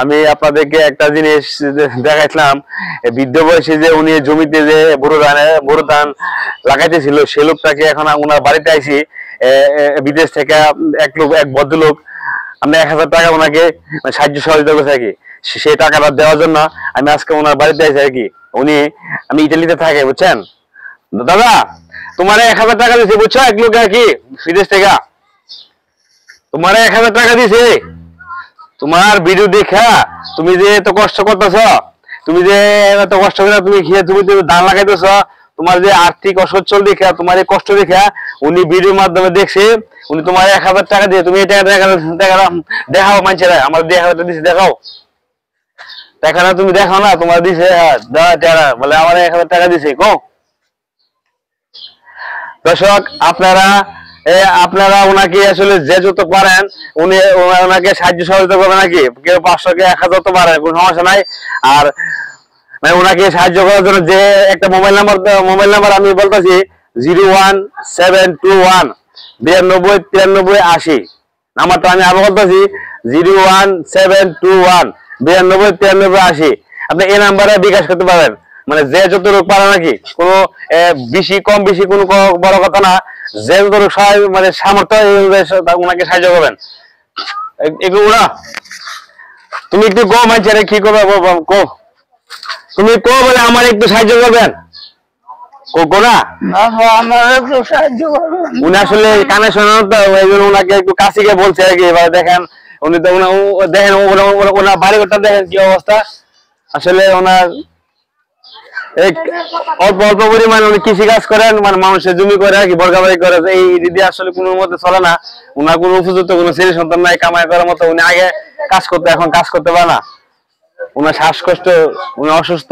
আমি আপনাদেরকে একটা জিনিস দেখাইছিলাম, বৃদ্ধ বয়সে যে উনি জমিতে যে বোরো ধান লাগাইতেছিল, সে লোকটাকে এখন ওনার বাড়িতে আইছি বিদেশ থেকে এক ভদ্রলোক আমরা 1000 টাকা ওনাকে সাহায্য সহযোগিতা করে থাকি। সেই টাকাটা দেওয়ার জন্য আমি আজকে ওনার বাড়িতে আইছি আর কি। আমি ইটালিতে থাকি, বুঝছেন দাদা। তোমার 1000 টাকা দিয়েছি, বুঝছো, এক লোক আর কি বিদেশ থেকে। তোমার 1000 টাকা দিয়েছে তোমার ভিডিও দেখা। তুমি যে এত কষ্ট করতেছ, তুমি যে এত কষ্ট করে তুমি ধান লাগাইতেছ, তোমার যে আর্থিক অসচ্ছল দেখা, তোমার এই কষ্ট দেখা উনি ভিডিওর মাধ্যমে দেখছে। উনি তোমার 1000 টাকা দিয়ে, তুমি এই টাকা দেখাও মানুষেরা, আমার 1000 দিচ্ছে, দেখাও। দেখা না, তুমি দেখাও না, তোমার দিছে বলে আমার 1000 টাকা দিছে। কো দর্শক, আপনারা ওনাকে আসলে যে যত পারেন ওনাকে সাহায্য সহযোগিতা করবেন নাকি। কেউ 500 কে 1000 তো পারেন, কোনো সমস্যা নাই। আর মানে ওনাকে সাহায্য করার জন্য যে একটা মোবাইল নাম্বার আমি বলতেছি 01721 92 93 80। নাম্বারটা আমি আবার বলতেছি 01721 92 93 80। আপনি এই নাম্বারে বিকাশ করতে পারেন, মানে যে যত লোক পারে নাকি। কোনো বেশি কম বেশি কোনো বড় কথা না, যে যত লোক মানে সামর্থ্য ওনাকে সাহায্য করবেন। এগুলো তুমি একটু কম আছে কি করবে, তুমি কো বলে আমার একটু সাহায্য করবেন। উনি আসলে কানে শোনানো তো, ওই জন্য ওনাকে একটু কাছে গিয়ে বলছে আর কি। এবার দেখেন উনি তো দেখেন ওনার বাড়িঘরটা দেখেন কি অবস্থা। আসলে ওনার অল্প অল্প পরিমাণে উনি কৃষি কাজ করেন, মানে মানুষের জমি করে আর কি, বর্গাবাড়ি করে। এই দিদি আসলে কোনো মতে চলে না। ওনার কোনো উপযুক্ত কোনো ছেলে সন্তান নাই কামাই করার মতো। উনি আগে কাজ করতে, এখন কাজ করতে পারে না। ওনার শ্বাসকষ্ট, উনি অসুস্থ।